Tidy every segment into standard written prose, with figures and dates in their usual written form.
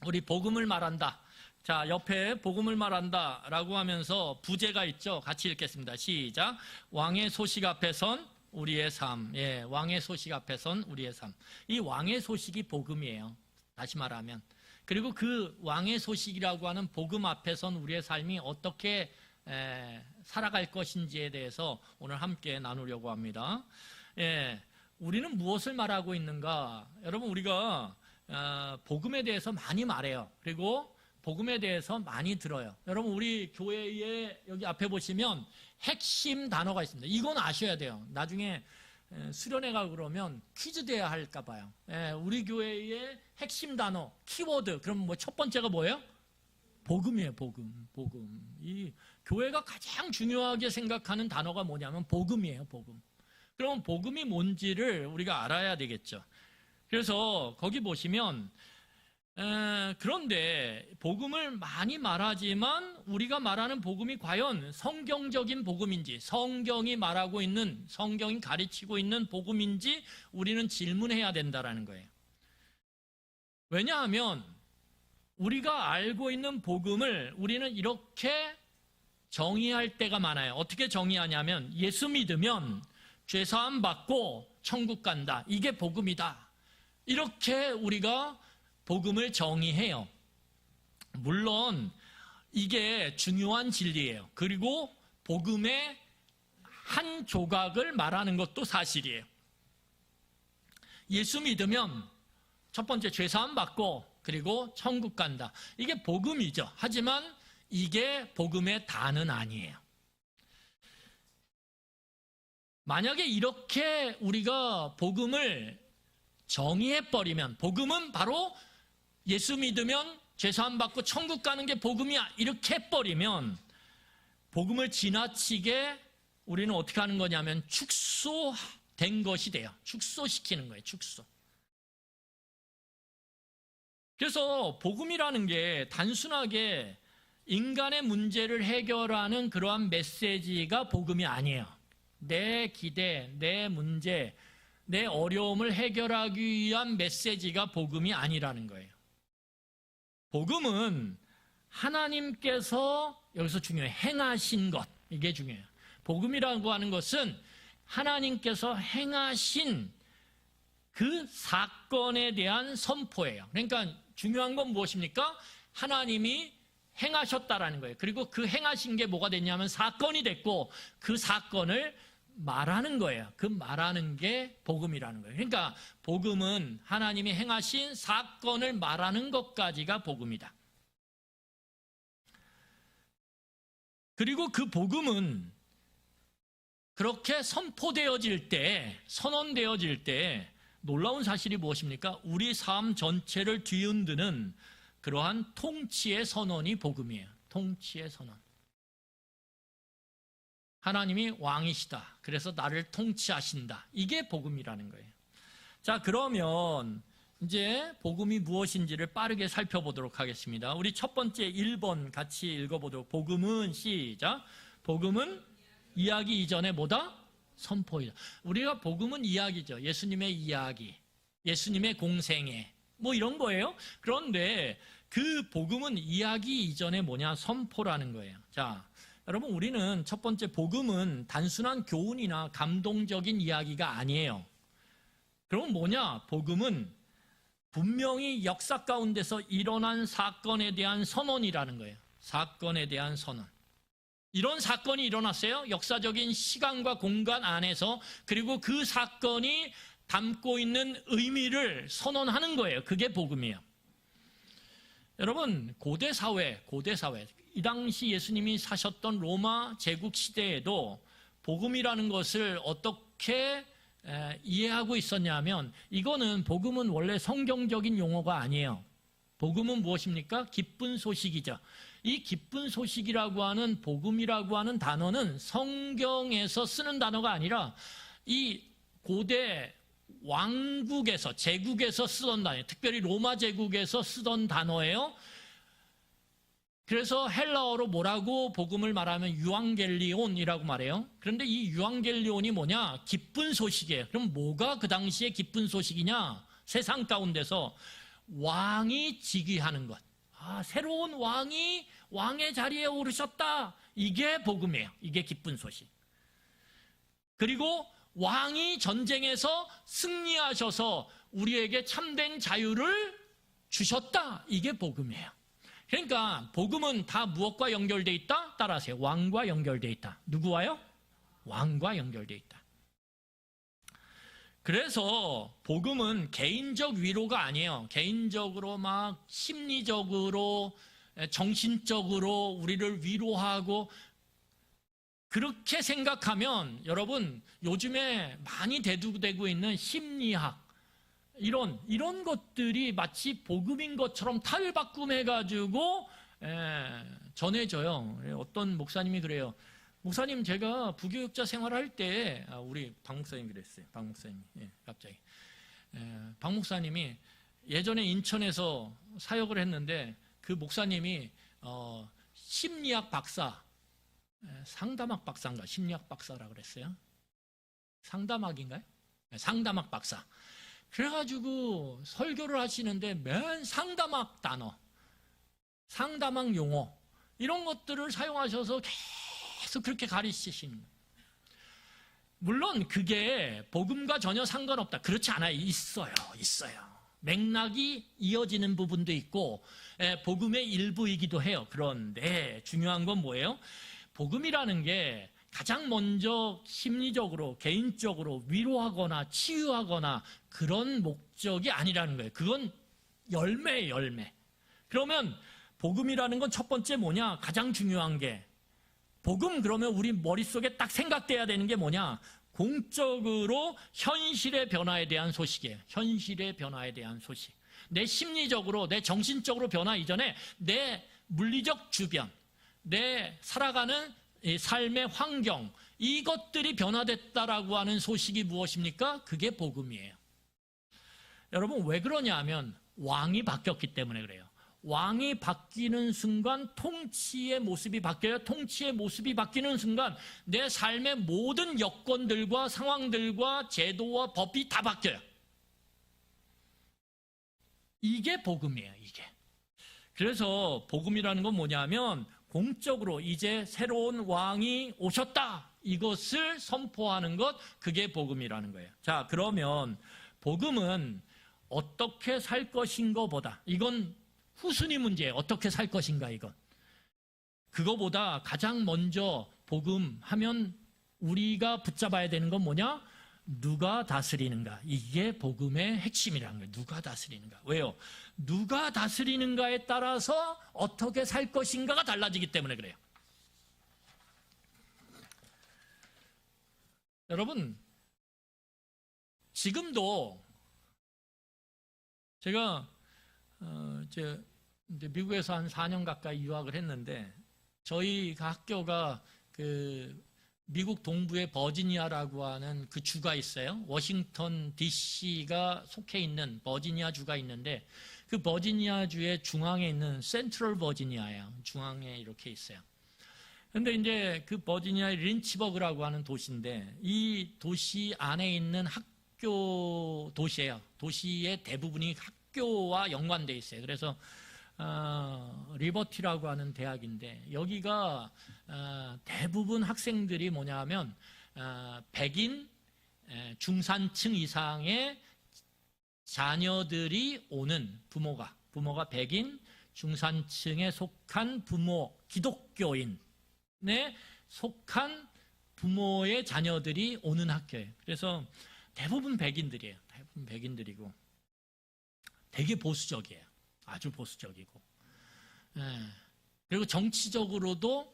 우리 복음을 말한다. 자, 옆에 복음을 말한다 라고 하면서 부제가 있죠. 같이 읽겠습니다. 시작. 왕의 소식 앞에 선 우리의 삶. 예, 왕의 소식 앞에 선 우리의 삶. 이 왕의 소식이 복음이에요. 다시 말하면. 그리고 그 왕의 소식이라고 하는 복음 앞에 선 우리의 삶이 어떻게 살아갈 것인지에 대해서 오늘 함께 나누려고 합니다. 예, 우리는 무엇을 말하고 있는가? 여러분, 우리가 복음에 대해서 많이 말해요. 그리고 복음에 대해서 많이 들어요. 여러분, 우리 교회에 여기 앞에 보시면 핵심 단어가 있습니다. 이건 아셔야 돼요. 나중에 수련회 가고 그러면 퀴즈 돼야 할까 봐요. 우리 교회의 핵심 단어, 키워드. 그럼 뭐 첫 번째가 뭐예요? 복음이에요. 복음. 이 교회가 가장 중요하게 생각하는 단어가 뭐냐면 복음이에요. 복음. 그럼 복음이 뭔지를 우리가 알아야 되겠죠. 그래서 거기 보시면 그런데 복음을 많이 말하지만 우리가 말하는 복음이 과연 성경적인 복음인지, 성경이 말하고 있는, 성경이 가르치고 있는 복음인지 우리는 질문해야 된다는 거예요. 왜냐하면 우리가 알고 있는 복음을 우리는 이렇게 정의할 때가 많아요. 어떻게 정의하냐면 예수 믿으면 죄사함 받고 천국 간다. 이게 복음이다. 이렇게 우리가 복음을 정의해요. 물론 이게 중요한 진리예요. 그리고 복음의 한 조각을 말하는 것도 사실이에요. 예수 믿으면 첫 번째 죄사함 받고 그리고 천국 간다. 이게 복음이죠. 하지만 이게 복음의 다는 아니에요. 만약에 이렇게 우리가 복음을 정의해버리면, 복음은 바로 예수 믿으면 죄사함 받고 천국 가는 게 복음이야, 이렇게 해버리면 복음을 지나치게 우리는 어떻게 하는 거냐면 축소된 것이 돼요. 축소시키는 거예요. 축소. 그래서 복음이라는 게 단순하게 인간의 문제를 해결하는 그러한 메시지가 복음이 아니에요. 내 기대, 내 문제, 내 어려움을 해결하기 위한 메시지가 복음이 아니라는 거예요. 복음은 하나님께서 여기서 중요해요. 행하신 것, 이게 중요해요. 복음이라고 하는 것은 하나님께서 행하신 그 사건에 대한 선포예요. 그러니까 중요한 건 무엇입니까? 하나님이 행하셨다라는 거예요. 그리고 그 행하신 게 뭐가 됐냐면 사건이 됐고 그 사건을 말하는 거예요. 그 말하는 게 복음이라는 거예요. 그러니까 복음은 하나님이 행하신 사건을 말하는 것까지가 복음이다. 그리고 그 복음은 그렇게 선포되어질 때, 선언되어질 때 놀라운 사실이 무엇입니까? 우리 삶 전체를 뒤흔드는 그러한 통치의 선언이 복음이에요. 통치의 선언. 하나님이 왕이시다. 그래서 나를 통치하신다. 이게 복음이라는 거예요. 자, 그러면 이제 복음이 무엇인지를 빠르게 살펴보도록 하겠습니다. 우리 첫 번째 1번 같이 읽어보도록. 복음은 시작. 복음은 이야기 이전에 뭐다? 선포이다. 우리가 복음은 이야기죠. 예수님의 이야기, 예수님의 공생애, 뭐 이런 거예요. 그런데 그 복음은 이야기 이전에 뭐냐? 선포라는 거예요. 자, 여러분, 우리는 첫 번째 복음은 단순한 교훈이나 감동적인 이야기가 아니에요. 그럼 뭐냐? 복음은 분명히 역사 가운데서 일어난 사건에 대한 선언이라는 거예요. 사건에 대한 선언. 이런 사건이 일어났어요. 역사적인 시간과 공간 안에서. 그리고 그 사건이 담고 있는 의미를 선언하는 거예요. 그게 복음이에요. 여러분, 고대 사회, 이 당시 예수님이 사셨던 로마 제국 시대에도 복음이라는 것을 어떻게 이해하고 있었냐면, 이거는 복음은 원래 성경적인 용어가 아니에요. 복음은 무엇입니까? 기쁜 소식이죠. 이 기쁜 소식이라고 하는 복음이라고 하는 단어는 성경에서 쓰는 단어가 아니라 이 고대 왕국에서, 제국에서 쓰던 단어예요. 특별히 로마 제국에서 쓰던 단어예요. 그래서 헬라어로 뭐라고 복음을 말하면 유앙겔리온이라고 말해요. 그런데 이 유앙겔리온이 뭐냐? 기쁜 소식이에요. 그럼 뭐가 그 당시에 기쁜 소식이냐? 세상 가운데서 왕이 즉위하는 것. 새로운 왕이 왕의 자리에 오르셨다. 이게 복음이에요. 이게 기쁜 소식. 그리고 왕이 전쟁에서 승리하셔서 우리에게 참된 자유를 주셨다. 이게 복음이에요. 그러니까 복음은 다 무엇과 연결되어 있다? 따라하세요. 왕과 연결되어 있다. 누구와요? 왕과 연결되어 있다. 그래서 복음은 개인적 위로가 아니에요. 개인적으로 막 심리적으로 정신적으로 우리를 위로하고 그렇게 생각하면 여러분 요즘에 많이 대두되고 있는 심리학 이런 것들이 마치 복음인 것처럼 탈바꿈해가지고 전해져요. 어떤 목사님이 그래요. 목사님, 제가 부교육자 생활할 때 우리 박 목사님이 그랬어요. 박 목사님이 갑자기 박 목사님이 예전에 인천에서 사역을 했는데 그 목사님이 심리학 박사, 상담학 박사인가 심리학 박사라 그랬어요. 상담학인가요? 상담학 박사. 그래가지고 설교를 하시는데 맨 상담학 단어, 상담학 용어 이런 것들을 사용하셔서 계속 그렇게 가르치십니다. 물론 그게 복음과 전혀 상관없다. 그렇지 않아요. 있어요. 맥락이 이어지는 부분도 있고 복음의 일부이기도 해요. 그런데 중요한 건 뭐예요? 복음이라는 게 가장 먼저 심리적으로 개인적으로 위로하거나 치유하거나 그런 목적이 아니라는 거예요. 그건 열매예요. 열매. 그러면 복음이라는 건 첫 번째 뭐냐? 가장 중요한 게 복음 그러면 우리 머릿속에 딱 생각돼야 되는 게 뭐냐? 공적으로 현실의 변화에 대한 소식이에요. 현실의 변화에 대한 소식. 내 심리적으로, 내 정신적으로 변화 이전에 내 물리적 주변, 내 살아가는 삶의 환경, 이것들이 변화됐다라고 하는 소식이 무엇입니까? 그게 복음이에요. 여러분 왜 그러냐 하면 왕이 바뀌었기 때문에 그래요. 왕이 바뀌는 순간 통치의 모습이 바뀌어요. 통치의 모습이 바뀌는 순간 내 삶의 모든 여건들과 상황들과 제도와 법이 다 바뀌어요. 이게 복음이에요. 이게. 그래서 복음이라는 건 뭐냐면 공적으로 이제 새로운 왕이 오셨다. 이것을 선포하는 것, 그게 복음이라는 거예요. 자, 그러면 복음은 어떻게 살 것인가 보다. 이건 후순위 문제예요. 어떻게 살 것인가 이건. 그거보다 가장 먼저 복음하면 우리가 붙잡아야 되는 건 뭐냐? 누가 다스리는가. 이게 복음의 핵심이라는 거예요. 누가 다스리는가. 왜요? 누가 다스리는가에 따라서 어떻게 살 것인가가 달라지기 때문에 그래요. 여러분, 지금도 제가 이제 미국에서 한 4년 가까이 유학을 했는데 저희 학교가 그 미국 동부의 버지니아라고 하는 그 주가 있어요. 워싱턴 DC가 속해 있는 버지니아 주가 있는데 그 버지니아 주의 중앙에 있는 센트럴 버지니아예요. 중앙에 이렇게 있어요. 근데 이제 그 버지니아의 린치버그라고 하는 도시인데 이 도시 안에 있는 학교 도시예요. 도시의 대부분이 학교와 연관되어 있어요. 그래서 리버티라고 하는 대학인데 여기가 대부분 학생들이 뭐냐면 백인 중산층 이상의 자녀들이 오는 부모가 백인 중산층에 속한 부모 기독교인에 속한 부모의 자녀들이 오는 학교예요. 그래서 대부분 백인들이에요. 대부분 백인들이고 되게 보수적이에요. 아주 보수적이고 그리고 정치적으로도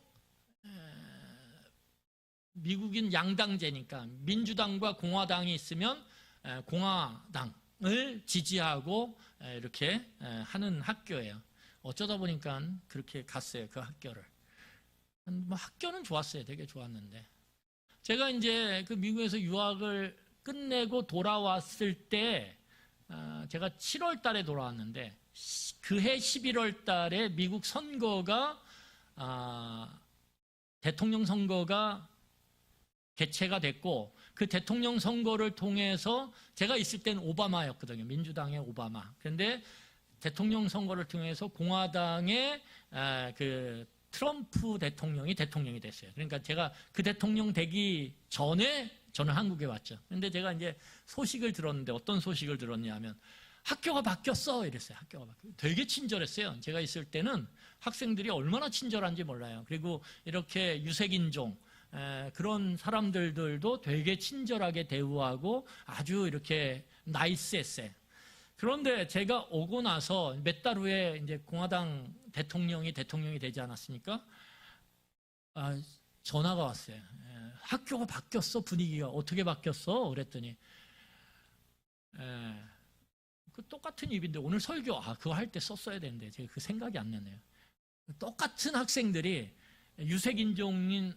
미국인 양당제니까 민주당과 공화당이 있으면 공화당을 지지하고 이렇게 하는 학교예요. 어쩌다 보니까 그렇게 갔어요. 그 학교를. 뭐 학교는 좋았어요. 되게 좋았는데 제가 이제 그 미국에서 유학을 끝내고 돌아왔을 때 제가 7월 달에 돌아왔는데 그해 11월 달에 미국 선거가 대통령 선거가 개최가 됐고 그 대통령 선거를 통해서 제가 있을 때는 오바마였거든요. 민주당의 오바마. 그런데 대통령 선거를 통해서 공화당의 그 트럼프 대통령이 됐어요. 그러니까 제가 그 대통령 되기 전에 저는 한국에 왔죠. 근데 제가 이제 소식을 들었는데 어떤 소식을 들었냐면 학교가 바뀌었어 이랬어요. 학교가 바뀌었어. 되게 친절했어요. 제가 있을 때는 학생들이 얼마나 친절한지 몰라요. 그리고 이렇게 유색인종 그런 사람들도 되게 친절하게 대우하고 아주 이렇게 나이스했어요. 그런데 제가 오고 나서 몇 달 후에 이제 공화당 대통령이 되지 않았습니까? 전화가 왔어요. 학교가 바뀌었어, 분위기가. 어떻게 바뀌었어? 그랬더니 그 똑같은 입인데 오늘 설교 그거 할 때 썼어야 되는데 제가 그 생각이 안 나네요. 똑같은 학생들이 유색인종인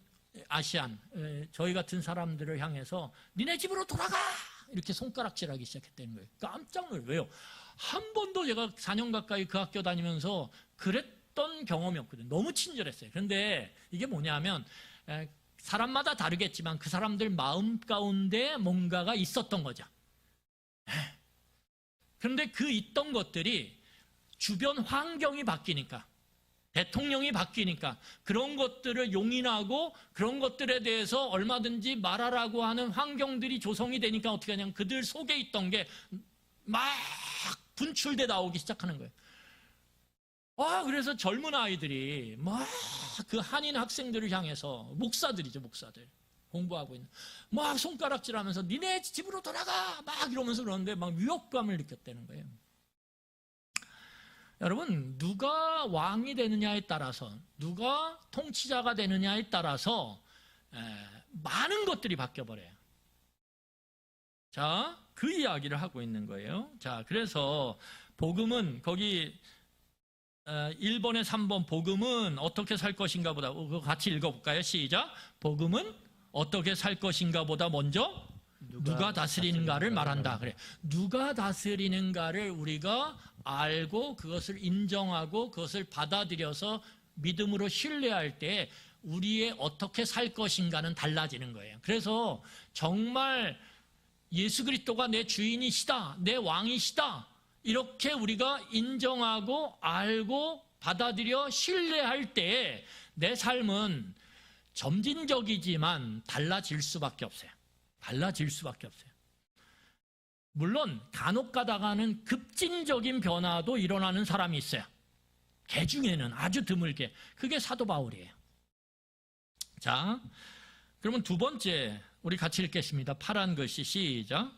아시안 저희 같은 사람들을 향해서 니네 집으로 돌아가 이렇게 손가락질하기 시작했다는 거예요. 깜짝 놀라요. 왜요? 한 번도 제가 4년 가까이 그 학교 다니면서 그랬던 경험이 없거든요. 너무 친절했어요. 그런데 이게 뭐냐면 사람마다 다르겠지만 그 사람들 마음 가운데 뭔가가 있었던 거죠. 그런데 그 있던 것들이 주변 환경이 바뀌니까 대통령이 바뀌니까 그런 것들을 용인하고 그런 것들에 대해서 얼마든지 말하라고 하는 환경들이 조성이 되니까 어떻게 하냐면 그들 속에 있던 게 막 분출돼 나오기 시작하는 거예요. 그래서 젊은 아이들이 막 그 한인 학생들을 향해서 목사들이죠, 목사들. 공부하고 있는 막 손가락질하면서 니네 집으로 돌아가 막 이러면서 그러는데 막 위협감을 느꼈다는 거예요. 여러분, 누가 왕이 되느냐에 따라서 누가 통치자가 되느냐에 따라서 많은 것들이 바뀌어버려요. 자, 그 이야기를 하고 있는 거예요. 자, 그래서 복음은 거기 1번에 3번 복음은 어떻게 살 것인가 보다 그거 같이 읽어볼까요? 시작. 복음은 어떻게 살 것인가 보다 먼저 누가 다스리는가를 말한다. 그래. 누가 다스리는가를 우리가 알고 그것을 인정하고 그것을 받아들여서 믿음으로 신뢰할 때 우리의 어떻게 살 것인가는 달라지는 거예요. 그래서 정말 예수 그리스도가 내 주인이시다, 내 왕이시다 이렇게 우리가 인정하고 알고 받아들여 신뢰할 때 내 삶은 점진적이지만 달라질 수밖에 없어요. 달라질 수밖에 없어요. 물론 간혹 가다가는 급진적인 변화도 일어나는 사람이 있어요. 개 중에는 아주 드물게. 그게 사도 바울이에요. 자, 그러면 두 번째 우리 같이 읽겠습니다. 파란 글씨 시작.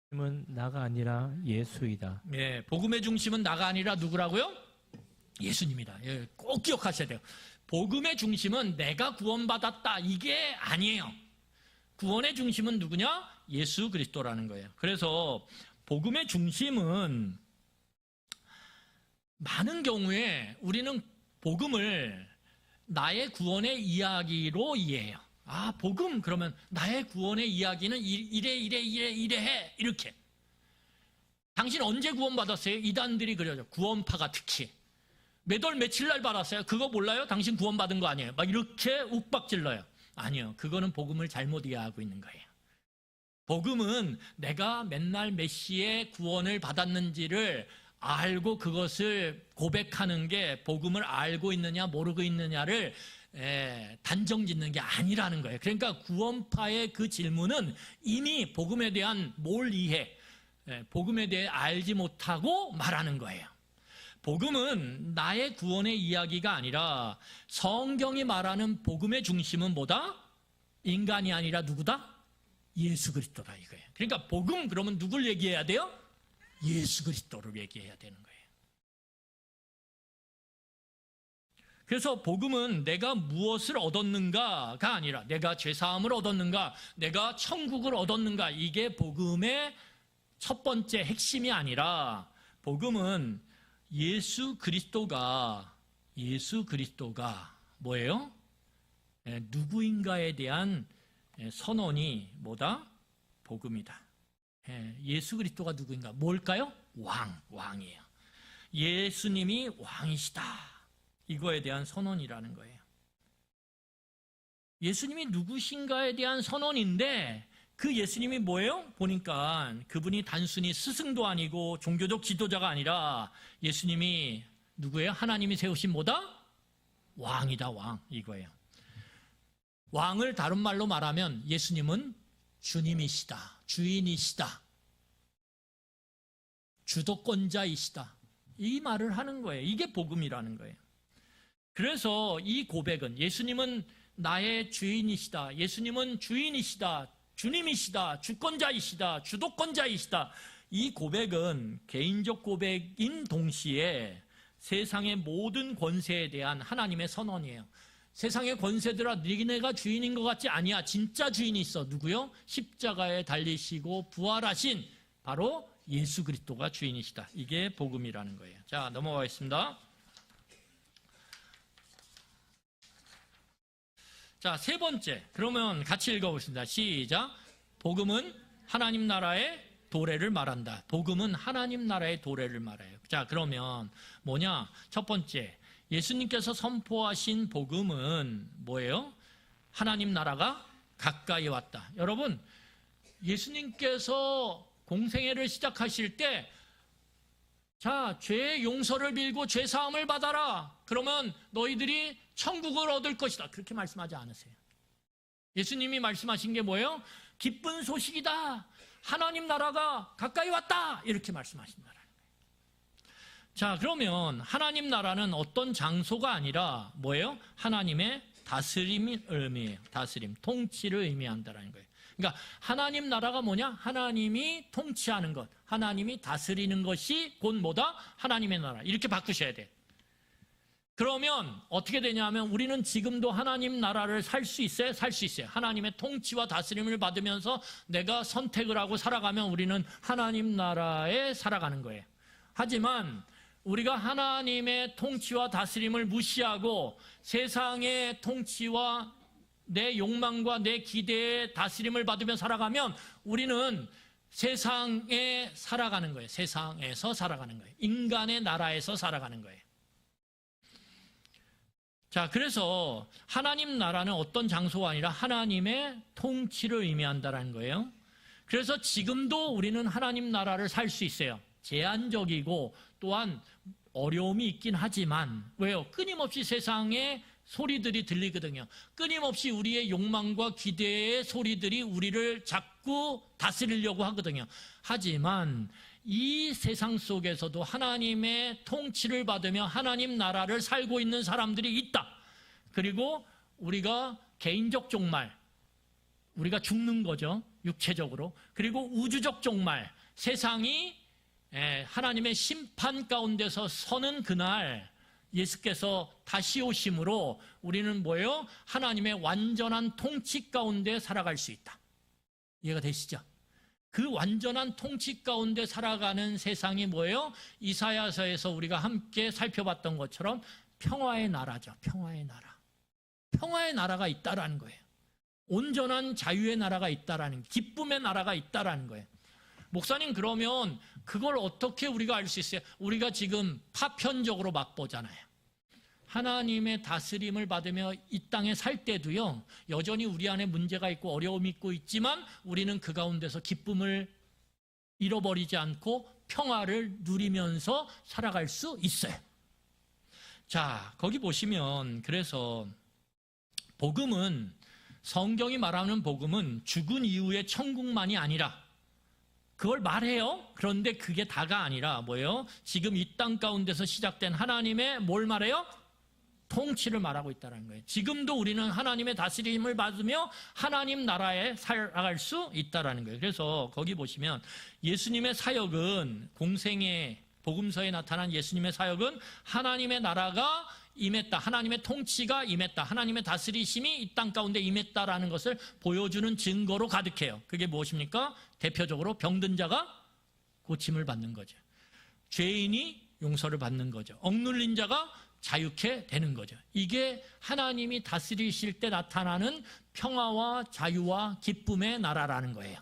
중심은 나가 아니라 예수이다. 예, 복음의 중심은 나가 아니라 누구라고요? 예수님이다. 예, 꼭 기억하셔야 돼요. 복음의 중심은 내가 구원받았다 이게 아니에요. 구원의 중심은 누구냐? 예수 그리스도라는 거예요. 그래서 복음의 중심은 많은 경우에 우리는 복음을 나의 구원의 이야기로 이해해요. 복음 그러면 나의 구원의 이야기는 이래 해 이렇게. 당신 언제 구원받았어요? 이단들이 그러죠. 구원파가 특히 몇 월 며칠 날 받았어요? 그거 몰라요? 당신 구원받은 거 아니에요? 막 이렇게 욱박질러요. 아니요, 그거는 복음을 잘못 이해하고 있는 거예요. 복음은 내가 맨날 몇 시에 구원을 받았는지를 알고 그것을 고백하는 게 복음을 알고 있느냐 모르고 있느냐를 단정 짓는 게 아니라는 거예요. 그러니까 구원파의 그 질문은 이미 복음에 대한 뭘 이해, 복음에 대해 알지 못하고 말하는 거예요. 복음은 나의 구원의 이야기가 아니라 성경이 말하는 복음의 중심은 뭐다? 인간이 아니라 누구다? 예수 그리스도다 이거예요. 그러니까 복음 그러면 누굴 얘기해야 돼요? 예수 그리스도를 얘기해야 되는 거예요. 그래서 복음은 내가 무엇을 얻었는가가 아니라 내가 죄사함을 얻었는가, 내가 천국을 얻었는가 이게 복음의 첫 번째 핵심이 아니라 복음은 예수 그리스도가 뭐예요? 누구인가에 대한 선언이 뭐다? 복음이다. 예수 그리스도가 누구인가? 뭘까요? 왕이에요. 예수님이 왕이시다. 이거에 대한 선언이라는 거예요. 예수님이 누구신가에 대한 선언인데 그 예수님이 뭐예요? 보니까 그분이 단순히 스승도 아니고 종교적 지도자가 아니라 예수님이 누구예요? 하나님이 세우신 뭐다? 왕이다, 왕. 이거예요. 왕을 다른 말로 말하면 예수님은 주님이시다, 주인이시다, 주도권자이시다. 이 말을 하는 거예요. 이게 복음이라는 거예요. 그래서 이 고백은 예수님은 나의 주인이시다, 예수님은 주인이시다, 주님이시다, 주권자이시다, 주도권자이시다. 이 고백은 개인적 고백인 동시에 세상의 모든 권세에 대한 하나님의 선언이에요. 세상의 권세들아 너희네가 주인인 것 같지 아니야. 진짜 주인이 있어. 누구요? 십자가에 달리시고 부활하신 바로 예수 그리스도가 주인이시다. 이게 복음이라는 거예요. 자, 넘어가겠습니다. 자, 세 번째. 그러면 같이 읽어보겠습니다. 시작. 복음은 하나님 나라의 도래를 말한다. 복음은 하나님 나라의 도래를 말해요. 자, 그러면 뭐냐? 첫 번째, 예수님께서 선포하신 복음은 뭐예요? 하나님 나라가 가까이 왔다. 여러분, 예수님께서 공생애를 시작하실 때, 자, 죄의 용서를 빌고 죄 사함을 받아라. 그러면 너희들이 천국을 얻을 것이다. 그렇게 말씀하지 않으세요. 예수님이 말씀하신 게 뭐예요? 기쁜 소식이다. 하나님 나라가 가까이 왔다. 이렇게 말씀하신다. 자, 그러면 하나님 나라는 어떤 장소가 아니라 뭐예요? 하나님의 다스림을 의미해요. 다스림, 통치를 의미한다는 거예요. 그러니까 하나님 나라가 뭐냐? 하나님이 통치하는 것, 하나님이 다스리는 것이 곧 뭐다? 하나님의 나라. 이렇게 바꾸셔야 돼요. 그러면 어떻게 되냐면 우리는 지금도 하나님 나라를 살 수 있어요? 살 수 있어요. 하나님의 통치와 다스림을 받으면서 내가 선택을 하고 살아가면 우리는 하나님 나라에 살아가는 거예요. 하지만 우리가 하나님의 통치와 다스림을 무시하고 세상의 통치와 내 욕망과 내 기대의 다스림을 받으며 살아가면 우리는 세상에 살아가는 거예요. 세상에서 살아가는 거예요. 인간의 나라에서 살아가는 거예요. 자, 그래서 하나님 나라는 어떤 장소가 아니라 하나님의 통치를 의미한다는 거예요. 그래서 지금도 우리는 하나님 나라를 살 수 있어요. 제한적이고 또한 어려움이 있긴 하지만 왜요? 끊임없이 세상에 소리들이 들리거든요. 끊임없이 우리의 욕망과 기대의 소리들이 우리를 자꾸 다스리려고 하거든요. 하지만 이 세상 속에서도 하나님의 통치를 받으며 하나님 나라를 살고 있는 사람들이 있다. 그리고 우리가 개인적 종말, 우리가 죽는 거죠. 육체적으로. 그리고 우주적 종말, 세상이 하나님의 심판 가운데서 서는 그날 예수께서 다시 오심으로 우리는 뭐예요? 하나님의 완전한 통치 가운데 살아갈 수 있다. 이해가 되시죠? 그 완전한 통치 가운데 살아가는 세상이 뭐예요? 이사야서에서 우리가 함께 살펴봤던 것처럼 평화의 나라죠. 평화의 나라. 평화의 나라가 있다라는 거예요. 온전한 자유의 나라가 있다라는, 기쁨의 나라가 있다라는 거예요. 목사님, 그러면 그걸 어떻게 우리가 알 수 있어요? 우리가 지금 파편적으로 맛보잖아요. 하나님의 다스림을 받으며 이 땅에 살 때도요, 여전히 우리 안에 문제가 있고 어려움이 있고 있지만 우리는 그 가운데서 기쁨을 잃어버리지 않고 평화를 누리면서 살아갈 수 있어요. 자, 거기 보시면 그래서 복음은, 성경이 말하는 복음은 죽은 이후의 천국만이 아니라, 그걸 말해요. 그런데 그게 다가 아니라 뭐예요? 지금 이 땅 가운데서 시작된 하나님의 뭘 말해요? 통치를 말하고 있다는 거예요. 지금도 우리는 하나님의 다스림을 받으며 하나님 나라에 살아갈 수 있다는 거예요. 그래서 거기 보시면 예수님의 사역은, 공생의 복음서에 나타난 예수님의 사역은 하나님의 나라가 임했다, 하나님의 통치가 임했다, 하나님의 다스리심이 이 땅 가운데 임했다라는 것을 보여주는 증거로 가득해요. 그게 무엇입니까? 대표적으로 병든 자가 고침을 받는 거죠. 죄인이 용서를 받는 거죠. 억눌린 자가 자유케 되는 거죠. 이게 하나님이 다스리실 때 나타나는 평화와 자유와 기쁨의 나라라는 거예요.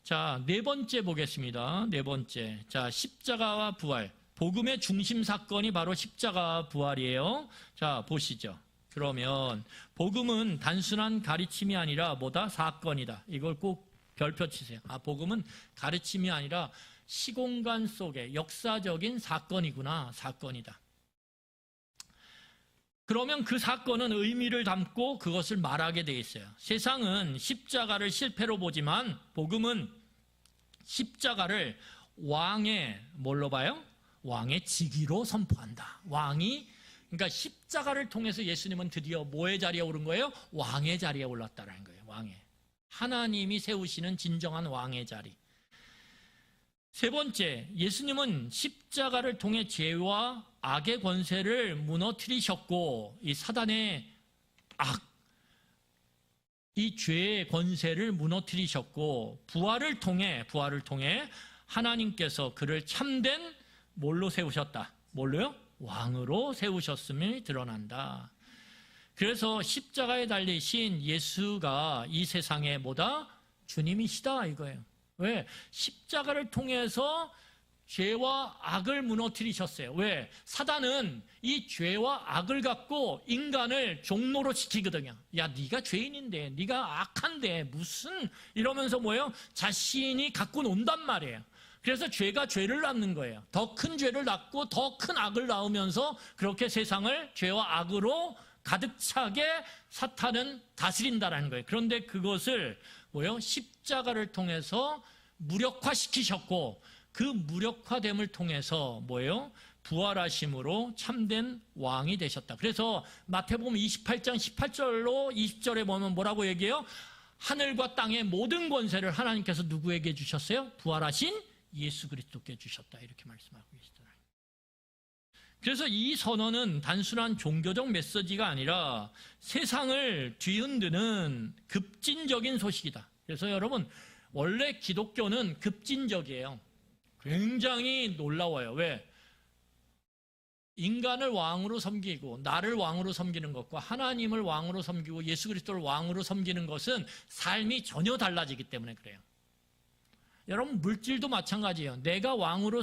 자, 네 번째 보겠습니다. 네 번째. 자, 십자가와 부활. 복음의 중심 사건이 바로 십자가와 부활이에요. 자, 보시죠. 그러면 복음은 단순한 가르침이 아니라 뭐다? 사건이다. 이걸 꼭 별표 치세요. 복음은 가르침이 아니라 시공간 속의 역사적인 사건이구나. 사건이다. 그러면 그 사건은 의미를 담고 그것을 말하게 돼 있어요. 세상은 십자가를 실패로 보지만 복음은 십자가를 왕의 뭘로 봐요? 왕의 직위로 선포한다. 왕이 그러니까 십자가를 통해서 예수님은 드디어 뭐의 자리에 오른 거예요? 왕의 자리에 올랐다는 거예요. 왕의. 하나님이 세우시는 진정한 왕의 자리. 세 번째, 예수님은 십자가를 통해 죄와 악의 권세를 무너뜨리셨고 이 사단의 이 죄의 권세를 무너뜨리셨고 부활을 통해 하나님께서 그를 참된 뭘로 세우셨다? 뭘로요? 왕으로 세우셨음이 드러난다. 그래서 십자가에 달리신 예수가 이 세상에 뭐다? 주님이시다 이거예요. 왜? 십자가를 통해서 죄와 악을 무너뜨리셨어요. 왜? 사단은 이 죄와 악을 갖고 인간을 종로로 시키거든요. 야, 네가 죄인인데, 네가 악한데 무슨 이러면서 뭐예요? 자신이 갖고 논단 말이에요. 그래서 죄가 죄를 낳는 거예요. 더 큰 죄를 낳고 더 큰 악을 낳으면서 그렇게 세상을 죄와 악으로 가득 차게 사탄은 다스린다라는 거예요. 그런데 그것을 뭐예요? 십자가를 통해서 무력화시키셨고 그 무력화됨을 통해서 뭐예요? 부활하심으로 참된 왕이 되셨다. 그래서 마태복음 28장 18절로 20절에 보면 뭐라고 얘기해요? 하늘과 땅의 모든 권세를 하나님께서 누구에게 주셨어요? 부활하신 예수 그리스도께 주셨다. 이렇게 말씀하고 계시잖아요. 그래서 이 선언은 단순한 종교적 메시지가 아니라 세상을 뒤흔드는 급진적인 소식이다. 그래서 여러분, 원래 기독교는 급진적이에요. 굉장히 놀라워요. 왜? 인간을 왕으로 섬기고 나를 왕으로 섬기는 것과 하나님을 왕으로 섬기고 예수 그리스도를 왕으로 섬기는 것은 삶이 전혀 달라지기 때문에 그래요. 여러분, 물질도 마찬가지예요. 내가 왕으로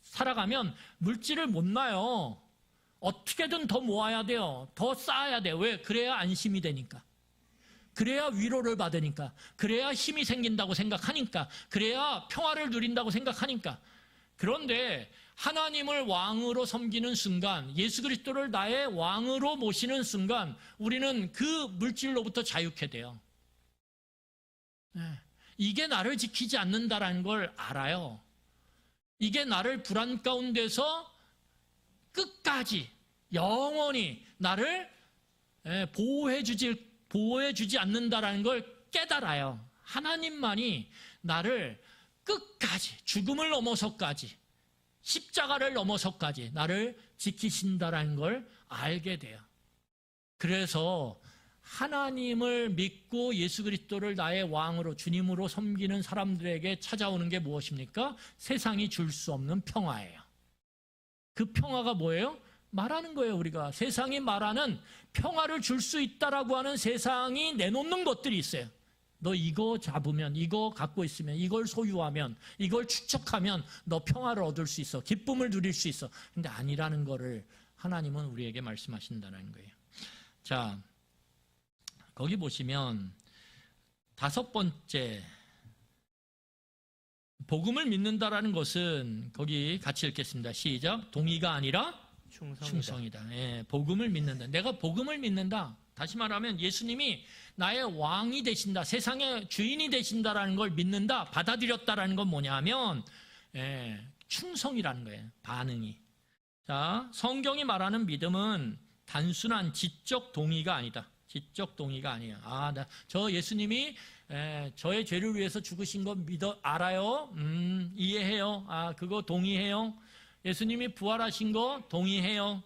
살아가면 물질을 못 놔요. 어떻게든 더 모아야 돼요. 더 쌓아야 돼요. 왜? 그래야 안심이 되니까. 그래야 위로를 받으니까. 그래야 힘이 생긴다고 생각하니까. 그래야 평화를 누린다고 생각하니까. 그런데 하나님을 왕으로 섬기는 순간, 예수 그리스도를 나의 왕으로 모시는 순간 우리는 그 물질로부터 자유케 돼요. 이게 나를 지키지 않는다라는 걸 알아요. 이게 나를 불안 가운데서 끝까지 영원히 나를 보호해주지 않는다라는 걸 깨달아요. 하나님만이 나를 끝까지, 죽음을 넘어서까지, 십자가를 넘어서까지 나를 지키신다라는 걸 알게 돼요. 그래서 하나님을 믿고 예수 그리스도를 나의 왕으로, 주님으로 섬기는 사람들에게 찾아오는 게 무엇입니까? 세상이 줄 수 없는 평화예요. 그 평화가 뭐예요? 말하는 거예요. 우리가 세상이 말하는 평화를 줄 수 있다라고 하는 세상이 내놓는 것들이 있어요. 너 이거 잡으면, 이거 갖고 있으면, 이걸 소유하면, 이걸 축적하면 너 평화를 얻을 수 있어. 기쁨을 누릴 수 있어. 근데 아니라는 거를 하나님은 우리에게 말씀하신다는 거예요. 자, 거기 보시면 5번째, 복음을 믿는다라는 것은 거기 같이 읽겠습니다. 시작. 동의가 아니라 충성이다. 예, 복음을 믿는다. 내가 복음을 믿는다. 다시 말하면 예수님이 나의 왕이 되신다. 세상의 주인이 되신다라는 걸 믿는다. 받아들였다라는 건 뭐냐 하면 충성이라는 거예요. 반응이. 자, 성경이 말하는 믿음은 단순한 지적 동의가 아니다. 지적 동의가 아니에요. 저 예수님이 저의 죄를 위해서 죽으신 거 알아요? 이해해요. 그거 동의해요. 예수님이 부활하신 거 동의해요.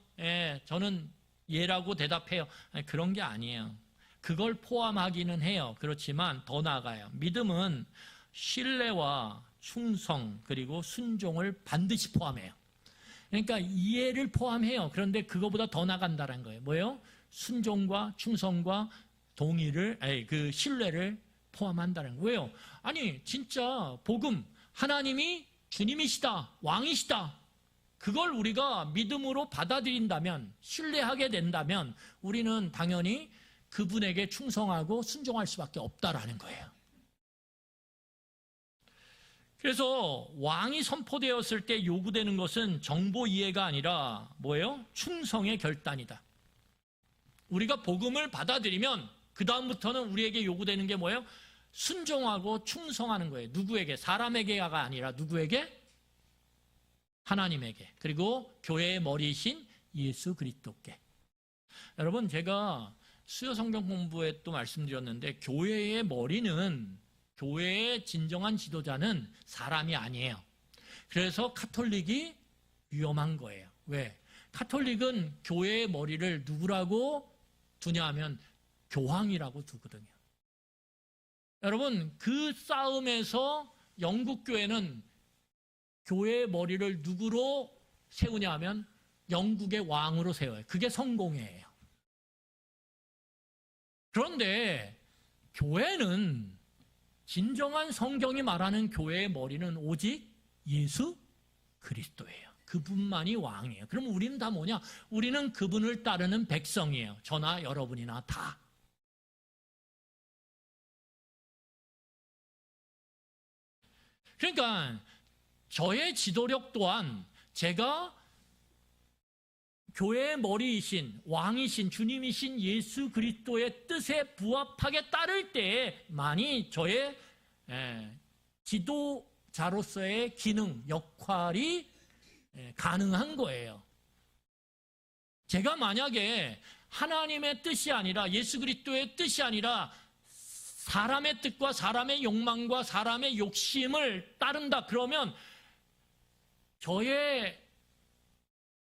저는 예라고 대답해요. 그런 게 아니에요. 그걸 포함하기는 해요. 그렇지만 더 나아가요. 믿음은 신뢰와 충성 그리고 순종을 반드시 포함해요. 그러니까 이해를 포함해요. 그런데 그거보다 더 나간다는 거예요. 뭐예요? 순종과 충성과 동의를, 그 신뢰를 포함한다는 거예요. 왜요? 아니, 진짜 복음, 하나님이 주님이시다, 왕이시다. 그걸 우리가 믿음으로 받아들인다면, 신뢰하게 된다면 우리는 당연히 그분에게 충성하고 순종할 수밖에 없다라는 거예요. 그래서 왕이 선포되었을 때 요구되는 것은 정보 이해가 아니라 뭐예요? 충성의 결단이다. 우리가 복음을 받아들이면 그 다음부터는 우리에게 요구되는 게 뭐예요? 순종하고 충성하는 거예요. 누구에게? 사람에게가 아니라 누구에게? 하나님에게. 그리고 교회의 머리이신 예수 그리스도께. 여러분, 제가 수요 성경 공부에 또 말씀드렸는데, 교회의 머리는, 교회의 진정한 지도자는 사람이 아니에요. 그래서 카톨릭이 위험한 거예요. 왜? 카톨릭은 교회의 머리를 누구라고 두냐 하면 교황이라고 두거든요. 여러분, 그 싸움에서 영국 교회는 교회의 머리를 누구로 세우냐 하면 영국의 왕으로 세워요. 그게 성공회예요. 그런데 교회는, 진정한 성경이 말하는 교회의 머리는 오직 예수 그리스도예요. 그분만이 왕이에요. 그럼 우리는 다 뭐냐? 우리는 그분을 따르는 백성이에요. 저나 여러분이나 다. 그러니까 저의 지도력 또한 제가 교회의 머리이신, 왕이신, 주님이신 예수 그리스도의 뜻에 부합하게 따를 때만이 저의 지도자로서의 기능, 역할이 가능한 거예요. 제가 만약에 하나님의 뜻이 아니라, 예수 그리스도의 뜻이 아니라 사람의 뜻과 사람의 욕망과 사람의 욕심을 따른다 그러면 저의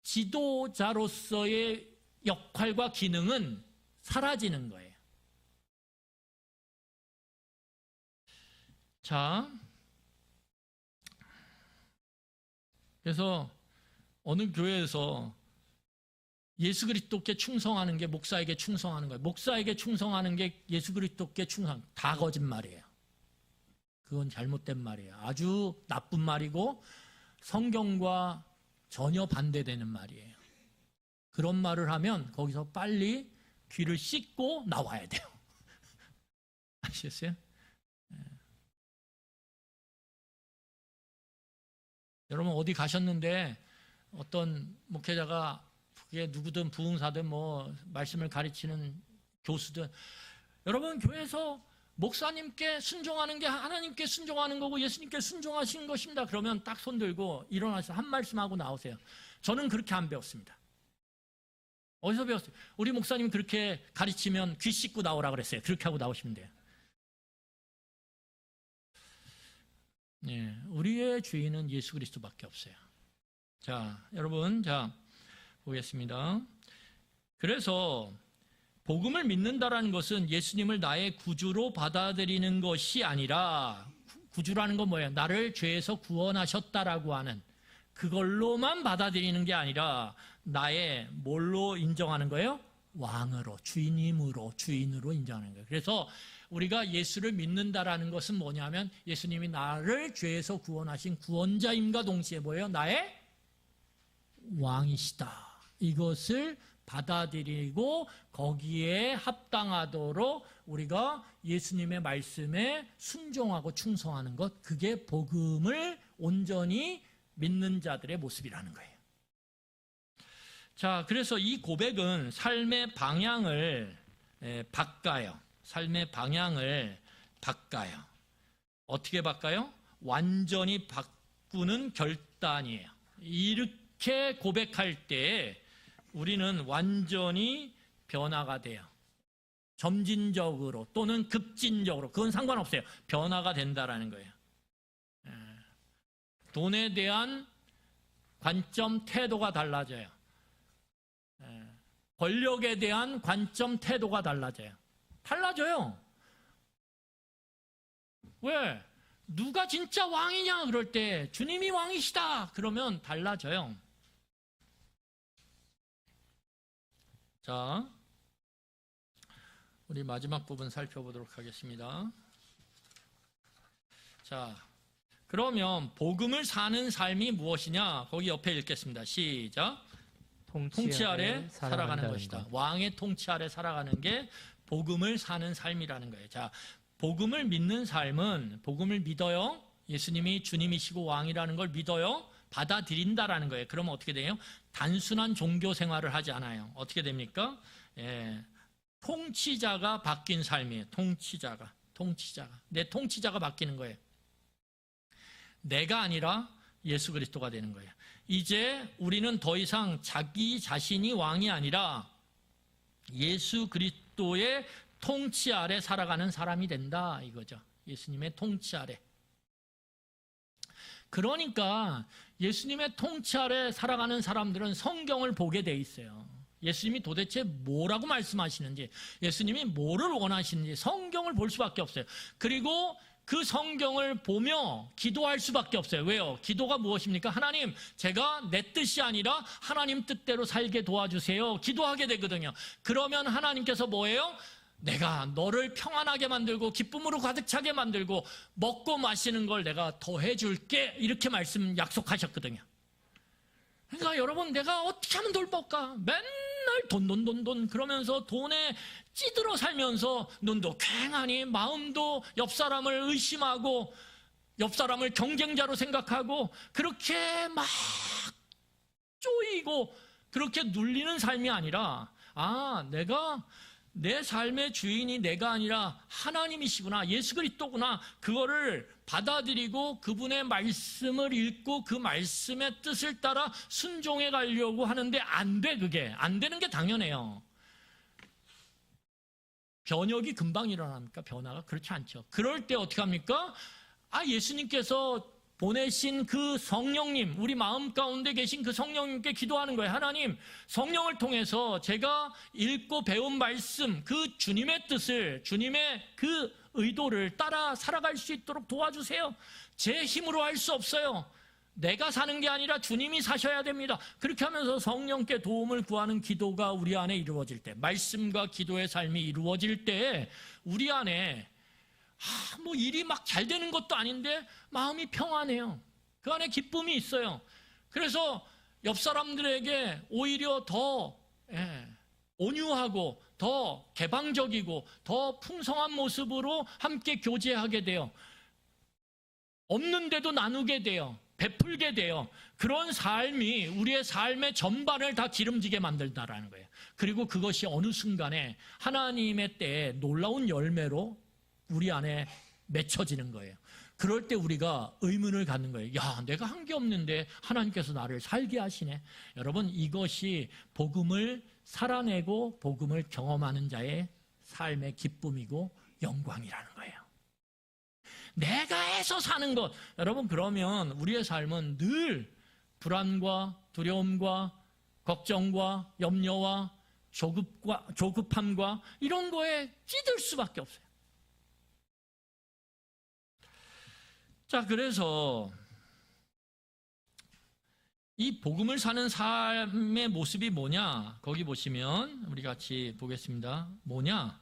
지도자로서의 역할과 기능은 사라지는 거예요. 자, 그래서 어느 교회에서 예수 그리스도께 충성하는 게 목사에게 충성하는 거예요. 목사에게 충성하는 게 예수 그리스도께 충성. 다 거짓말이에요. 그건 잘못된 말이에요. 아주 나쁜 말이고 성경과 전혀 반대되는 말이에요. 그런 말을 하면 거기서 빨리 귀를 씻고 나와야 돼요. 아시겠어요? 여러분 어디 가셨는데 어떤 목회자가, 그게 누구든 부흥사든 뭐 말씀을 가르치는 교수든, 여러분 교회에서 목사님께 순종하는 게 하나님께 순종하는 거고 예수님께 순종하시는 것입니다. 그러면 딱 손 들고 일어나서 한 말씀하고 나오세요. 저는 그렇게 안 배웠습니다. 어디서 배웠어요? 우리 목사님 그렇게 가르치면 귀 씻고 나오라 그랬어요. 그렇게 하고 나오시면 돼요. 네, 우리의 주인은 예수 그리스도밖에 없어요. 자, 여러분, 자 보겠습니다. 그래서 복음을 믿는다라는 것은 예수님을 나의 구주로 받아들이는 것이 아니라, 구주라는 건 뭐예요? 나를 죄에서 구원하셨다라고 하는 그걸로만 받아들이는 게 아니라 나의 뭘로 인정하는 거예요? 왕으로, 주인으로 인정하는 거예요. 그래서 우리가 예수를 믿는다라는 것은 뭐냐면 예수님이 나를 죄에서 구원하신 구원자임과 동시에 뭐예요? 나의 왕이시다. 이것을 받아들이고 거기에 합당하도록 우리가 예수님의 말씀에 순종하고 충성하는 것, 그게 복음을 온전히 믿는 자들의 모습이라는 거예요. 자, 그래서 이 고백은 삶의 방향을 바꿔요. 삶의 방향을 바꿔요. 어떻게 바꿔요? 완전히 바꾸는 결단이에요. 이렇게 고백할 때 우리는 완전히 변화가 돼요. 점진적으로 또는 급진적으로, 그건 상관없어요. 변화가 된다라는 거예요. 돈에 대한 관점, 태도가 달라져요. 권력에 대한 관점, 태도가 달라져요. 왜? 누가 진짜 왕이냐 그럴 때 주님이 왕이시다 그러면 달라져요. 자, 우리 마지막 부분 살펴보도록 하겠습니다. 자, 그러면 복음을 사는 삶이 무엇이냐? 거기 옆에 읽겠습니다. 시작. 통치 아래 살아가는 것이다. 왕의 통치 아래 살아가는 게 복음을 사는 삶이라는 거예요. 자, 복음을 믿는 삶은 복음을 믿어요. 예수님이 주님이시고 왕이라는 걸 믿어요. 받아들인다라는 거예요. 그러면 어떻게 돼요? 단순한 종교 생활을 하지 않아요. 어떻게 됩니까? 통치자가 바뀐 삶이에요. 통치자가. 내 통치자가 바뀌는 거예요. 내가 아니라 예수 그리스도가 되는 거예요. 이제 우리는 더 이상 자기 자신이 왕이 아니라 예수 그리스도의 통치 아래 살아가는 사람이 된다 이거죠. 예수님의 통치 아래. 그러니까 예수님의 통치 아래 살아가는 사람들은 성경을 보게 돼 있어요. 예수님이 도대체 뭐라고 말씀하시는지, 예수님이 뭐를 원하시는지 성경을 볼 수밖에 없어요. 그리고 그 성경을 보며 기도할 수밖에 없어요. 왜요? 기도가 무엇입니까? 하나님, 제가 내 뜻이 아니라 하나님 뜻대로 살게 도와주세요. 기도하게 되거든요. 그러면 하나님께서 뭐예요? 내가 너를 평안하게 만들고 기쁨으로 가득 차게 만들고 먹고 마시는 걸 내가 더해줄게. 이렇게 말씀 약속하셨거든요. 그러니까 여러분, 내가 어떻게 하면 돌볼까? 맨날 돈 그러면서 돈에 찌들어 살면서 눈도 괭하니 마음도 옆 사람을 의심하고 옆 사람을 경쟁자로 생각하고 그렇게 막 쪼이고 그렇게 눌리는 삶이 아니라, 내가 내 삶의 주인이 내가 아니라 하나님이시구나, 예수 그리스도구나, 그거를 받아들이고 그분의 말씀을 읽고 그 말씀의 뜻을 따라 순종해 가려고 하는데 안 돼. 그게 안 되는 게 당연해요. 변혁이 금방 일어납니까? 변화가 그렇지 않죠. 그럴 때 어떻게 합니까? 예수님께서 보내신 그 성령님, 우리 마음 가운데 계신 그 성령님께 기도하는 거예요. 하나님, 성령을 통해서 제가 읽고 배운 말씀, 그 주님의 뜻을, 주님의 그 의도를 따라 살아갈 수 있도록 도와주세요. 제 힘으로 할 수 없어요. 내가 사는 게 아니라 주님이 사셔야 됩니다. 그렇게 하면서 성령께 도움을 구하는 기도가 우리 안에 이루어질 때, 말씀과 기도의 삶이 이루어질 때 우리 안에 일이 막 잘 되는 것도 아닌데 마음이 평안해요. 그 안에 기쁨이 있어요. 그래서 옆 사람들에게 오히려 더 온유하고 더 개방적이고 더 풍성한 모습으로 함께 교제하게 돼요. 없는데도 나누게 돼요. 베풀게 돼요. 그런 삶이 우리의 삶의 전반을 다 기름지게 만들다라는 거예요. 그리고 그것이 어느 순간에 하나님의 때에 놀라운 열매로 우리 안에 맺혀지는 거예요. 그럴 때 우리가 의문을 갖는 거예요. 야, 내가 한 게 없는데 하나님께서 나를 살게 하시네. 여러분, 이것이 복음을 살아내고 복음을 경험하는 자의 삶의 기쁨이고 영광이라는 거예요. 내가 해서 사는 것. 여러분, 그러면 우리의 삶은 늘 불안과 두려움과 걱정과 염려와 조급함과 이런 거에 찌들 수밖에 없어요. 자, 그래서 이 복음을 사는 삶의 모습이 뭐냐? 거기 보시면 우리 같이 보겠습니다. 뭐냐?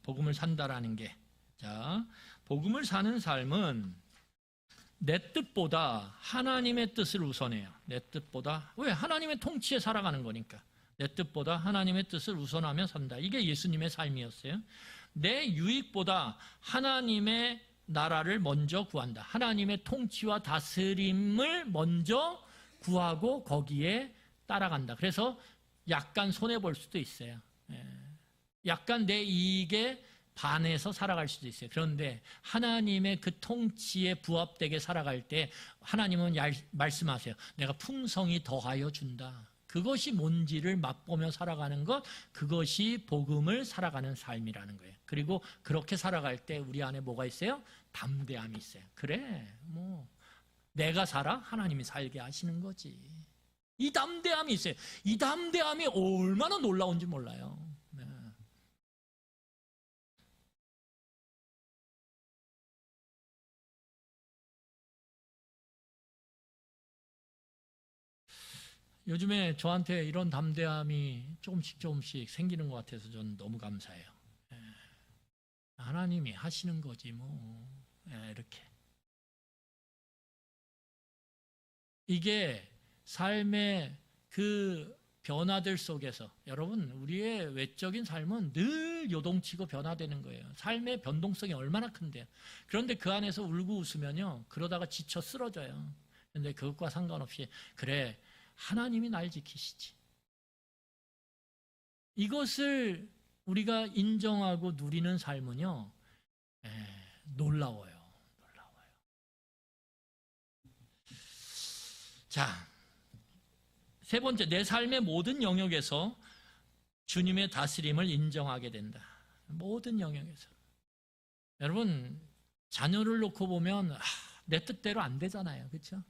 복음을 산다라는 게. 자, 복음을 사는 삶은 내 뜻보다 하나님의 뜻을 우선해요. 내 뜻보다. 왜? 하나님의 통치에 살아가는 거니까. 내 뜻보다 하나님의 뜻을 우선하며 산다. 이게 예수님의 삶이었어요. 내 유익보다 하나님의 나라를 먼저 구한다. 하나님의 통치와 다스림을 먼저 구하고 거기에 따라간다. 그래서 약간 손해볼 수도 있어요. 약간 내 이익에 반해서 살아갈 수도 있어요. 그런데 하나님의 그 통치에 부합되게 살아갈 때 하나님은 말씀하세요. 내가 풍성히 더하여 준다. 그것이 뭔지를 맛보며 살아가는 것, 그것이 복음을 살아가는 삶이라는 거예요. 그리고 그렇게 살아갈 때 우리 안에 뭐가 있어요? 담대함이 있어요. 그래, 내가 살아? 하나님이 살게 하시는 거지. 이 담대함이 있어요. 이 담대함이 얼마나 놀라운지 몰라요. 네. 요즘에 저한테 이런 담대함이 조금씩 생기는 것 같아서 저는 너무 감사해요. 하나님이 하시는 거지 이렇게. 이게 삶의 그 변화들 속에서 여러분 우리의 외적인 삶은 늘 요동치고 변화되는 거예요. 삶의 변동성이 얼마나 큰데요. 그런데 그 안에서 울고 웃으면요. 그러다가 지쳐 쓰러져요. 그런데 그것과 상관없이 그래 하나님이 날 지키시지. 이것을 우리가 인정하고 누리는 삶은요. 놀라워요. 자, 세 번째, 내 삶의 모든 영역에서 주님의 다스림을 인정하게 된다. 모든 영역에서. 여러분, 자녀를 놓고 보면 내 뜻대로 안 되잖아요. 그렇죠?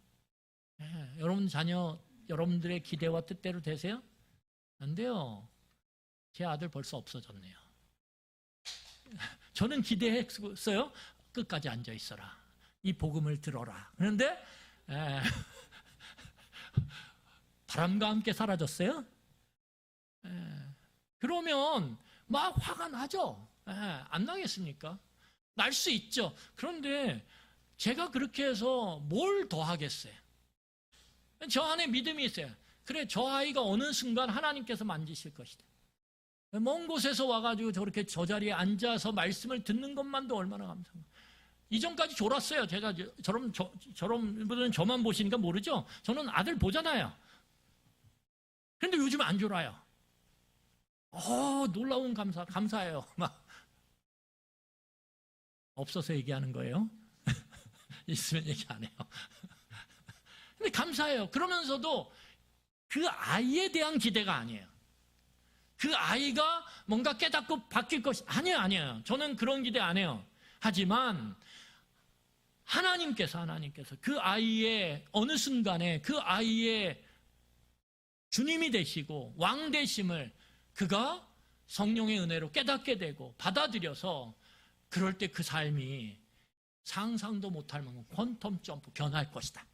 여러분 자녀, 여러분들의 기대와 뜻대로 되세요? 안 돼요. 제 아들 벌써 없어졌네요. 저는 기대했어요. 끝까지 앉아 있어라. 이 복음을 들어라. 그런데 바람과 함께 사라졌어요? 그러면 막 화가 나죠? 안 나겠습니까? 날 수 있죠. 그런데 제가 그렇게 해서 뭘 더 하겠어요? 저 안에 믿음이 있어요. 그래, 저 아이가 어느 순간 하나님께서 만지실 것이다. 먼 곳에서 와가지고 저렇게 저 자리에 앉아서 말씀을 듣는 것만도 얼마나 감사합니다. 이전까지 졸았어요. 제가 저런 분들은 저만 보시니까 모르죠? 저는 아들 보잖아요. 그런데 요즘 안 졸아요. 놀라운 감사해요. 막 없어서 얘기하는 거예요. 있으면 얘기 안 해요. 근데 감사해요. 그러면서도 그 아이에 대한 기대가 아니에요. 그 아이가 뭔가 깨닫고 바뀔 것이 아니에요. 저는 그런 기대 안 해요. 하지만 하나님께서 그 아이의 어느 순간에 그 아이의 주님이 되시고 왕 되심을 그가 성령의 은혜로 깨닫게 되고 받아들여서 그럴 때 그 삶이 상상도 못할 만큼 퀀텀 점프 변할 것이다.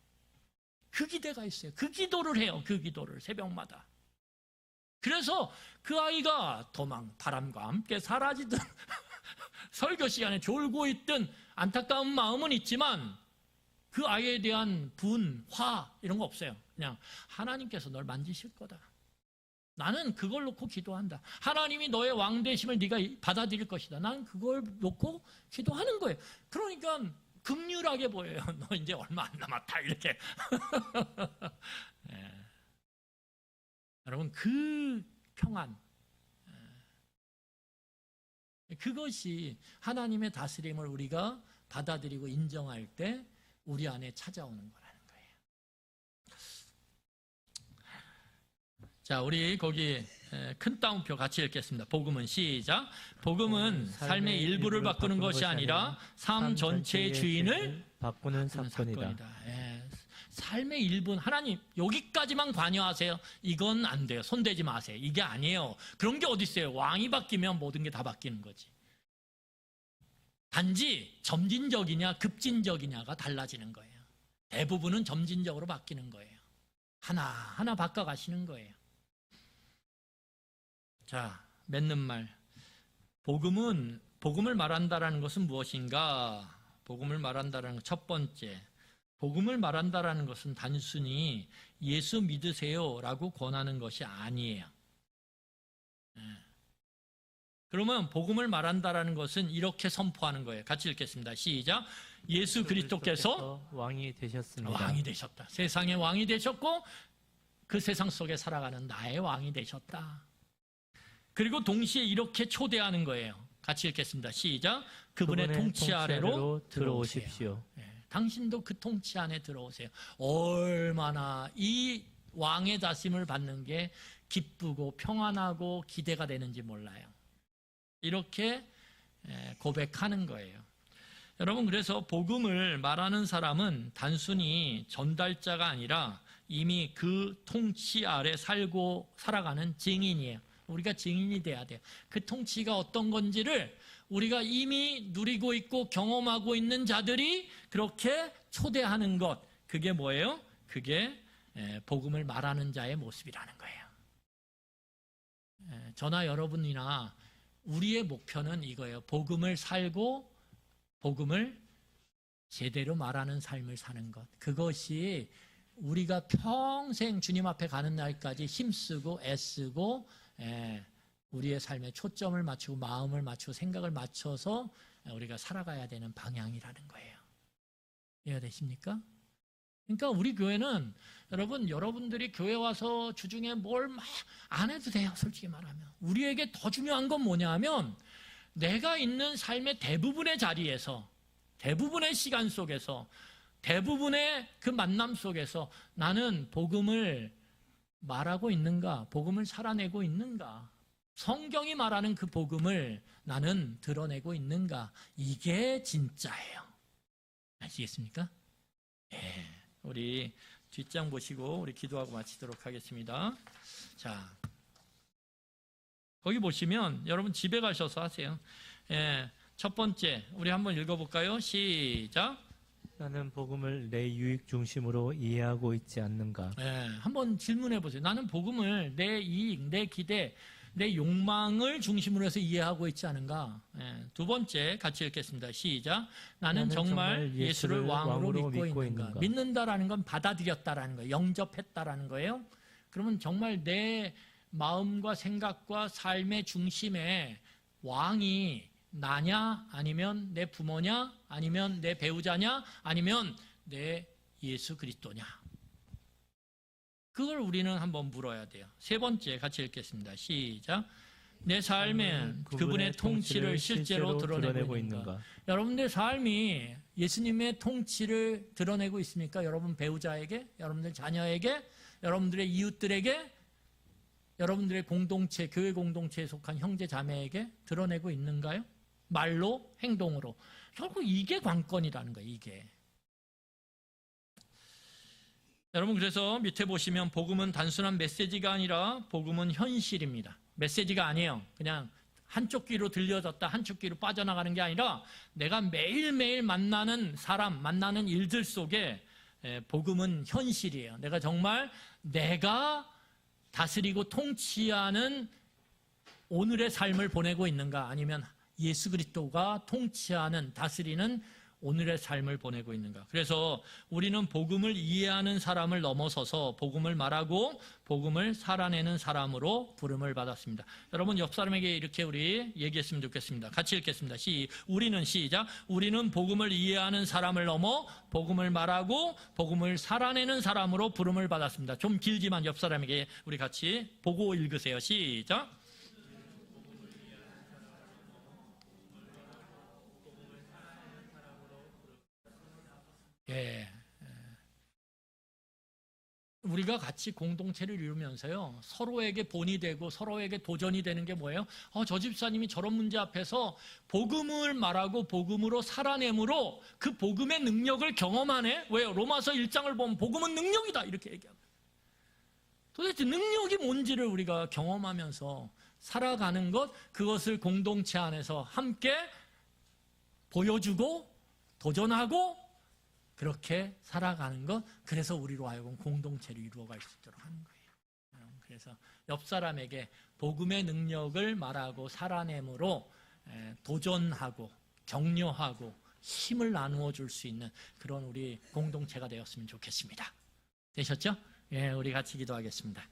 그 기대가 있어요. 그 기도를 해요. 그 기도를 새벽마다. 그래서 그 아이가 바람과 함께 사라지든 설교 시간에 졸고 있든 안타까운 마음은 있지만 그 아이에 대한 분, 화 이런 거 없어요. 그냥 하나님께서 널 만지실 거다. 나는 그걸 놓고 기도한다. 하나님이 너의 왕 되심을 네가 받아들일 것이다. 나는 그걸 놓고 기도하는 거예요. 그러니까 극률하게 보여요. 너 이제 얼마 안 남았다 이렇게. 네. 여러분 그 평안, 그것이 하나님의 다스림을 우리가 받아들이고 인정할 때 우리 안에 찾아오는 거라는 거예요. 자, 우리 거기 큰 따옴표 같이 읽겠습니다. 복음은 시작. 복음은 삶의 일부를 바꾸는 것이 아니라 삶 전체의 주인을 바꾸는 사건이다. 삶의 일부는 하나님 여기까지만 관여하세요. 이건 안 돼요. 손대지 마세요. 이게 아니에요. 그런 게 어디 있어요. 왕이 바뀌면 모든 게 다 바뀌는 거지. 단지 점진적이냐 급진적이냐가 달라지는 거예요. 대부분은 점진적으로 바뀌는 거예요. 하나하나 바꿔가시는 거예요. 자, 맺는 말. 복음을 말한다라는 것은 무엇인가? 복음을 말한다라는 것 첫 번째. 복음을 말한다라는 것은 단순히 예수 믿으세요라고 권하는 것이 아니에요. 그러면 복음을 말한다라는 것은 이렇게 선포하는 거예요. 같이 읽겠습니다. 시작. 예수 그리스도께서 왕이 되셨습니다. 왕이 되셨다. 세상의 왕이 되셨고 그 세상 속에 살아가는 나의 왕이 되셨다. 그리고 동시에 이렇게 초대하는 거예요. 같이 읽겠습니다. 시작. 그분의 통치 아래로 들어오십시오. 당신도 그 통치 안에 들어오세요. 얼마나 이 왕의 다스림을 받는 게 기쁘고 평안하고 기대가 되는지 몰라요. 이렇게 고백하는 거예요. 여러분, 그래서 복음을 말하는 사람은 단순히 전달자가 아니라 이미 그 통치 아래 살고 살아가는 증인이에요. 우리가 증인이 돼야 돼요. 그 통치가 어떤 건지를 우리가 이미 누리고 있고 경험하고 있는 자들이 그렇게 초대하는 것, 그게 뭐예요? 그게 복음을 말하는 자의 모습이라는 거예요. 저나 여러분이나 우리의 목표는 이거예요. 복음을 살고 복음을 제대로 말하는 삶을 사는 것. 그것이 우리가 평생 주님 앞에 가는 날까지 힘쓰고 애쓰고 우리의 삶에 초점을 맞추고 마음을 맞추고 생각을 맞춰서 우리가 살아가야 되는 방향이라는 거예요. 이해가 되십니까? 그러니까 우리 교회는 여러분들이 교회 와서 주중에 뭘 막 안 해도 돼요. 솔직히 말하면. 우리에게 더 중요한 건 뭐냐면 내가 있는 삶의 대부분의 자리에서, 대부분의 시간 속에서, 대부분의 그 만남 속에서 나는 복음을 말하고 있는가, 복음을 살아내고 있는가, 성경이 말하는 그 복음을 나는 드러내고 있는가, 이게 진짜예요. 아시겠습니까? 예, 우리 뒷장 보시고 우리 기도하고 마치도록 하겠습니다. 자, 거기 보시면 여러분 집에 가셔서 하세요. 예, 첫 번째 우리 한번 읽어볼까요? 시작. 나는 복음을 내 유익 중심으로 이해하고 있지 않는가? 예, 한번 질문해 보세요. 나는 복음을 내 이익, 내 기대, 내 욕망을 중심으로 해서 이해하고 있지 않은가? 예, 두 번째 같이 읽겠습니다. 시작. 나는 정말 예수를 왕으로 믿고 있는가? 믿는다라는 건 받아들였다라는 거예요. 영접했다라는 거예요. 그러면 정말 내 마음과 생각과 삶의 중심에 왕이 나냐, 아니면 내 부모냐, 아니면 내 배우자냐, 아니면 내 예수 그리스도냐? 그걸 우리는 한번 물어야 돼요. 세 번째 같이 읽겠습니다. 시작. 내 삶엔 그분의 통치를 실제로 드러내고 있는가? 여러분들 삶이 예수님의 통치를 드러내고 있습니까? 여러분 배우자에게, 여러분들 자녀에게, 여러분들의 이웃들에게, 여러분들의 공동체, 교회 공동체에 속한 형제 자매에게 드러내고 있는가요? 말로, 행동으로. 결국 이게 관건이라는 거예요. 이게. 여러분, 그래서 밑에 보시면 복음은 단순한 메시지가 아니라 복음은 현실입니다. 메시지가 아니에요. 그냥 한쪽 귀로 들려졌다 한쪽 귀로 빠져나가는 게 아니라 내가 매일매일 만나는 사람, 만나는 일들 속에 복음은 현실이에요. 내가 정말 내가 다스리고 통치하는 오늘의 삶을 보내고 있는가, 아니면 예수 그리스도가 통치하는, 다스리는 오늘의 삶을 보내고 있는가. 그래서 우리는 복음을 이해하는 사람을 넘어서서 복음을 말하고 복음을 살아내는 사람으로 부름을 받았습니다. 여러분 옆 사람에게 이렇게 우리 얘기했으면 좋겠습니다. 같이 읽겠습니다. 우리는 시작. 우리는 복음을 이해하는 사람을 넘어 복음을 말하고 복음을 살아내는 사람으로 부름을 받았습니다. 좀 길지만 옆 사람에게 우리 같이 보고 읽으세요. 시작. 예. 우리가 같이 공동체를 이루면서요, 서로에게 본이 되고 서로에게 도전이 되는 게 뭐예요? 저 집사님이 저런 문제 앞에서 복음을 말하고 복음으로 살아내므로 그 복음의 능력을 경험하네? 왜요? 로마서 1장을 보면 복음은 능력이다 이렇게 얘기합니다. 도대체 능력이 뭔지를 우리가 경험하면서 살아가는 것, 그것을 공동체 안에서 함께 보여주고 도전하고 그렇게 살아가는 것, 그래서 우리로 하여금 공동체를 이루어갈 수 있도록 하는 거예요. 그래서 옆 사람에게 복음의 능력을 말하고 살아내므로 도전하고 격려하고 힘을 나누어 줄 수 있는 그런 우리 공동체가 되었으면 좋겠습니다. 되셨죠? 예, 우리 같이 기도하겠습니다.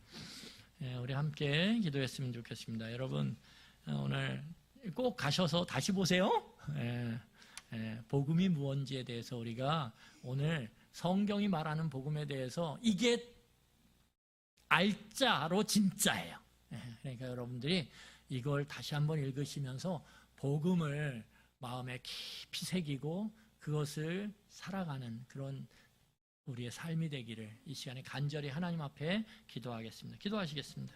예, 우리 함께 기도했으면 좋겠습니다. 여러분 오늘 꼭 가셔서 다시 보세요. 복음이 무엇인지에 대해서 우리가 오늘 성경이 말하는 복음에 대해서 이게 알짜로 진짜예요. 그러니까 여러분들이 이걸 다시 한번 읽으시면서 복음을 마음에 깊이 새기고 그것을 살아가는 그런 우리의 삶이 되기를 이 시간에 간절히 하나님 앞에 기도하겠습니다. 기도하시겠습니다.